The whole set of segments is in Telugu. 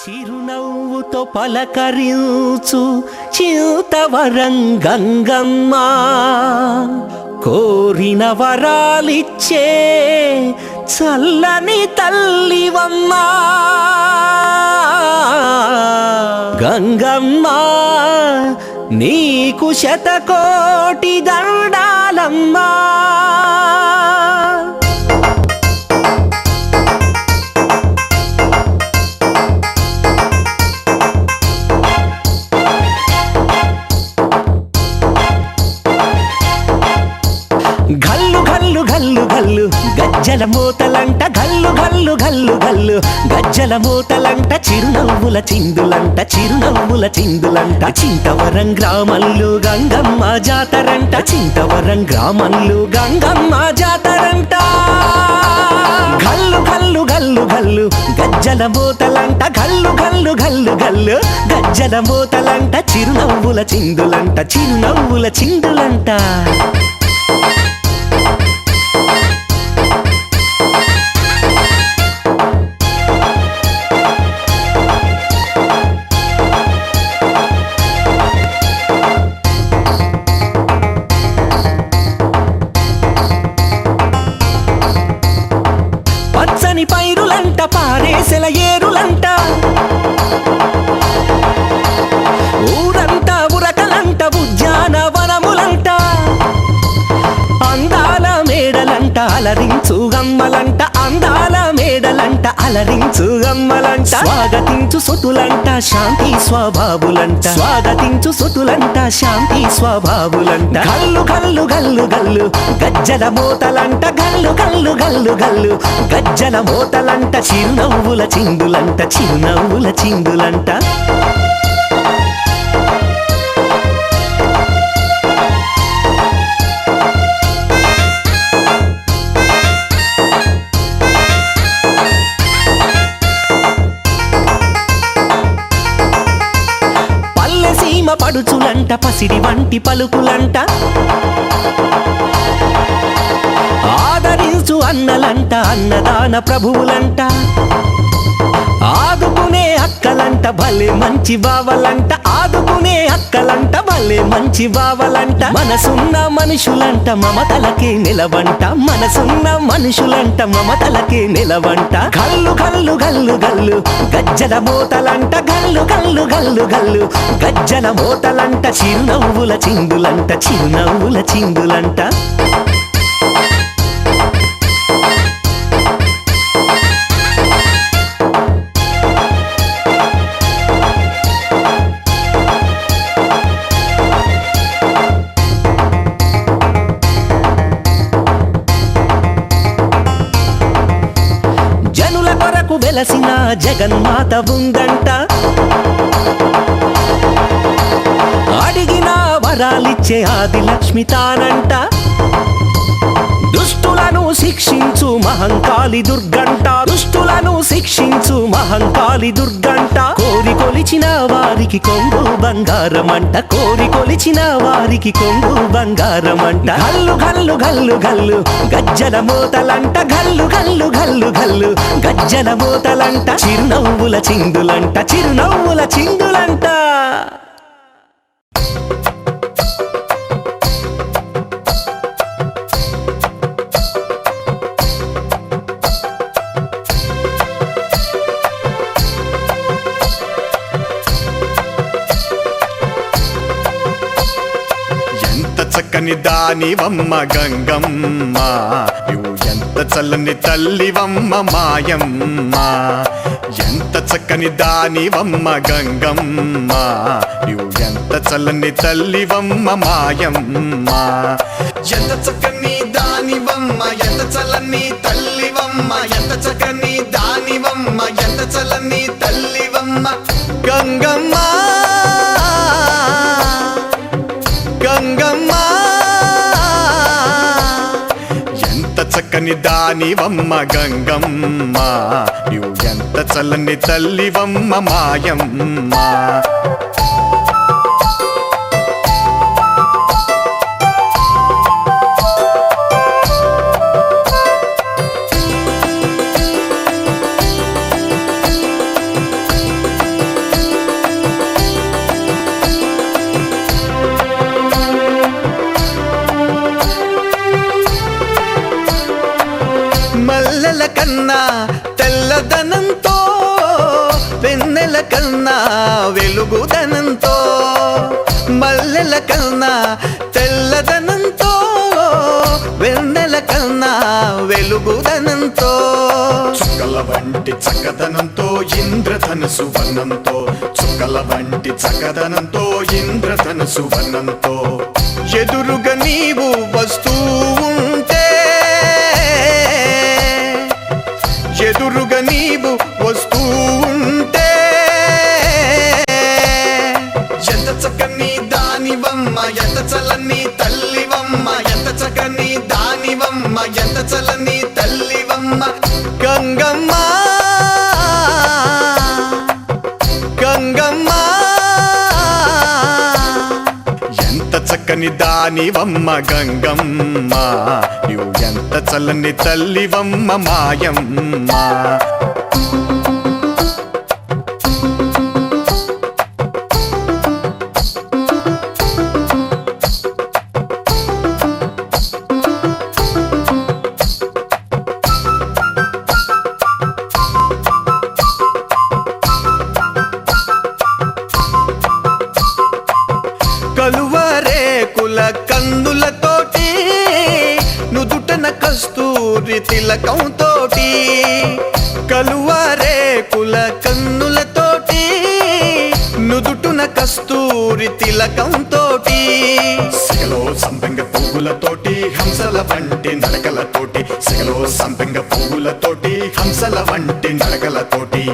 చిరునవ్వుతో పలకరించు చిరుతవరం గంగమ్మ, కోరిన వరాలిచ్చే చల్లని తల్లివమ్మ. గంగమ్మ నీకు శతకోటి దండాలమ్మా. గల్లు గల్లు గల్లు గల్లు గజ్జల మూతలంట, గల్లు గల్లు గల్లు గల్లు గజ్జల మూతలంట, చిరునవ్వుల చిందులంట, చిరునవ్వుల చిందులంట. చింతవరం గ్రామంలో గంగమ్మ జాతరంట, చింతవరం గ్రామంలో గంగమ్మ జాతరంట. గల్లు గల్లు గల్లు గల్లు గజ్జల మూతలంట, గల్లు గల్లు గల్లు గల్లు గజ్జల మూతలంట, చిరునవ్వుల చిందులంట, చిరునవ్వుల చిందులంట. పచ్చని పైరులంట, పారేసెల ఏరులంట, ఊరంతా ఉరకలంట, ఉద్యానవనములంట, అందాల మేడలంట, అలరించు గమ్మలంట, అందాల మేడలంట, అలరించు గమ్మలంట. స్వాగతించు సొతులంట, శాంతి స్వభావులంట, స్వాగతించు సొతులంట, శాంతి స్వభావులంట. గల్లు గల్లు గల్లు గల్లు గజ్జల మోతలంట, గల్లు గల్లు గల్లు గల్లు గజ్జల మోతలంట, చిరునవ్వుల చిందులంట, చిరునవ్వుల చిందులంట. పడుచులంట, పసిడి వంటి పలుకులంట, ఆదరించు అన్నలంట, అన్నదాన ప్రభువులంట, ఆదుకునే అక్కలంట, భలే మంచి బావలంట, ఆదుకునే అక్కలంట, భలే మంచి బావలంట. మనసున్న మనుషులంట, మమతలకే నిలవంట, మనసున్న మనుషులంట, మమతలకే నిలవంట. గల్లు గల్లు గల్లు గల్లు గజ్జల మోతలంట, గల్లు గల్లు గల్లు గల్లు గజ్జల మోతలంట, చిరునవ్వుల చిందులంట, చిరునవ్వుల చిందులంట. వెలసిన జగన్మాత ఉందంట, అడిగిన వరాలిచ్చే ఆది లక్ష్మి తానంట, దుష్టులను శిక్షించు మహంకాళి దుర్గంట, దుష్టులను శిక్షించు మహంకాళి దుర్గంట. కోరి కొలిచిన వారికి కొంగు బంగారమంట, కోరి కొలిచిన వారికి కొంగు బంగారమంట. గల్లు గల్లు గల్లు గల్లు గజ్జల మోతలంట, గల్లు గల్లు గల్లు గల్లు గజ్జల మోతలంట, చిరునవ్వుల చిందులంట, చిరునవ్వుల చిందులంట. చక్కని దానివమ్మ గంగమ్మ, నువ్వు ఎంత చల్లని తల్లివమ్మ మాయమ్మ. ఎంత చక్కని దానివమ్మ గంగమ్మ, నువ్వు ఎంత చల్లని తల్లివమ్మ మాయమ్మ. ఎంత చక్కని దానివమ్మ, ఎంత చల్లని తల్లివమ్మ, ఎంత చక్కని దానివమ్మ, ఎంత చల్లని తల్లివమ్మ గంగమ్మ. గంగమ్మ ఎంత చక్కని దానివమ్మ గంగమ్మ, నువ్వు ఎంత చల్లని తల్లివమ్మ మాయమ్మ. వెలుగుదనంతో మల్లెల కన్నా తెల్లదనంతో వెన్నెల కన్నా వెలుగుదనంతో చుక్కల వంటి చక్కదనంతో ఇంద్రధనుసు వర్ణంతో చుక్కల వంటి చక్కదనంతో ఇంద్రధనుసు వర్ణంతో ఎదురుగా నీవు వస్తూ ఉంటే ఎదురుగా నీవు వస్తూ ఉంటే ఎంత చక్కని దానివమ్మ ఎంత చల్లని తల్లివమ్మ ఎంత చక్కని దానివమ్మ ఎంత చల్లని తల్లివమ్మ గంగమ్మ గంగమ్మ ఎంత చక్కని దానివమ్మ గంగమ్మ నీవు ఎంత చల్లని తల్లివమ్మ మాయమ్మ కలువరేకుల కందులతోటి నుదుటన కస్తూరి తిలకంతోటి కలువరేకుల కన్నులతోటి నుదుటున కస్తూరి తిలకంతోటి సిగలో సంపెంగ పువ్వులతోటి హంసల వంటి నడకలతోటి సిగలో సంపెంగ పువ్వులతోటి హంసల వంటి నడకలతోటి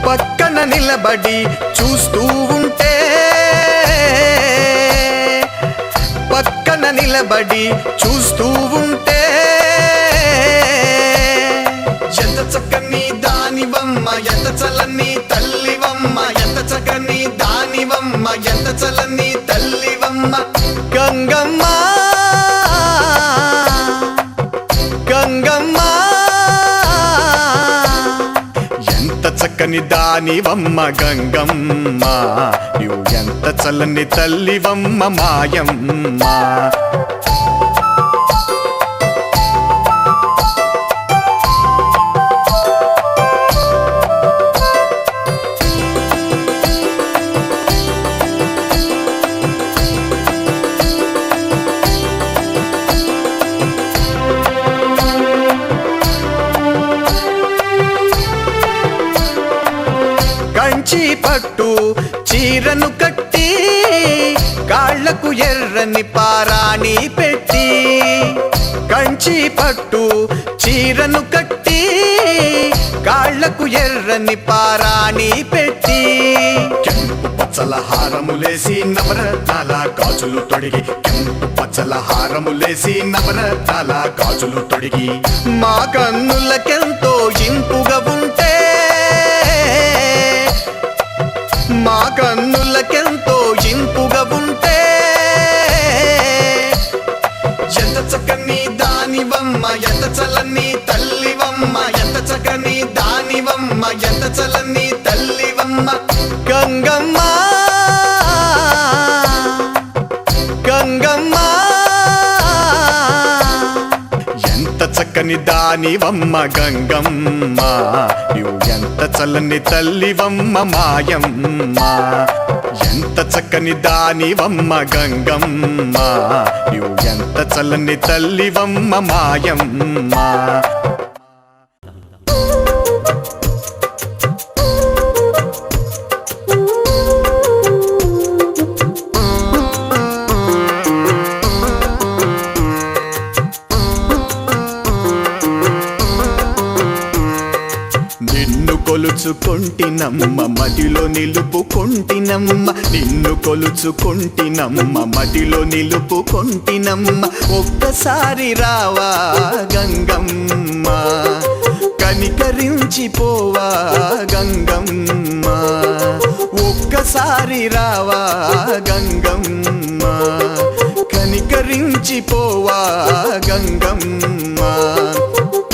పక్కన నిలబడి చూస్తూ ఉంటే పక్కన నిలబడి చూస్తూ ఉంటే ఎంత చక్కని దానివమ్మ ఎంత చల్లని తల్లివమ్మ ఎంత చక్కని దానివమ్మ ఎంత చల్లని తల్లివమ్మ గంగమ్మ గంగమ్మ ఎంత చక్కని దానివమ్మ గంగమ్మ నీవు ఎంత చల్లని తల్లివమ్మ మాయమ్మ కంచి పట్టు చీరను కట్టి కాళ్లకు ఎర్రని పారాణి పెట్టి కంచి పట్టు చీరను కట్టి కాళ్లకు ఎర్రని పారాణి పెట్టి కెంపు పచ్చల హారములేసి నవరత్నాల గాజులు తొడిగి కెంపు పచ్చల హారములేసి నవరత్నాల గాజులు తొడిగి మా కన్నులకెంతో ఇంపుగా ఉంటే మా కన్నులకెంతో ఇంపుగా ఉంటే ఎంత చక్కని దానివమ్మ ఎంత చల్లని తల్లివమ్మ ఎంత చక్కని దానివమ్మ ఎంత చల్లని తల్లివమ్మ గంగమ్మ గంగమ్మ ఎంత చక్కని దానివమ్మ గంగమ్మ నీవు ఎంత చల్లని తల్లివమ్మ మాయమ్మ ఎంత చక్కని దానివమ్మ గంగమ్మ నీవు ఎంత చల్లని తల్లివమ్మ మాయమ్మ నిన్ను కొలుచుకొంటినమ్మ మదిలో నిలుపుకొంటినమ్మ నిన్ను కొలుచుకొంటినమ్మ మదిలో నిలుపుకొంటినమ్మ ఒక్కసారి రావా గంగమ్మ కనికరించిపోవా గంగమ్మ ఒక్కసారి రావా గంగమ్మ కనికరించిపోవా గంగమ్మ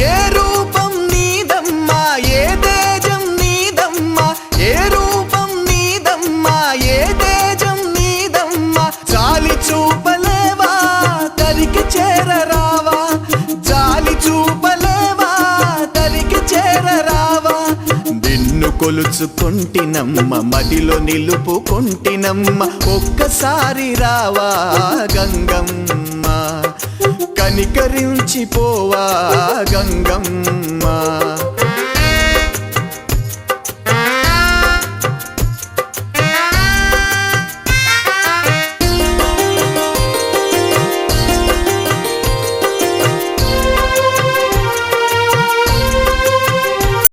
ఏ రూపం నీదమ్మా ఏ తేజం నీదమ్మా ఏ రూపం నీదమ్మా ఏ తేజం నీదమ్మా జాలి చూపలేవా తరికి చేరరావా జాలి చూపలేవా తరికి చేరరావా నిన్ను కొలుచుకొంటినమ్మ మదిలో నిలుపుకొంటినమ్మ ఒక్కసారి రావా గంగమ్మ కనికరించిపోవా గంగమ్మ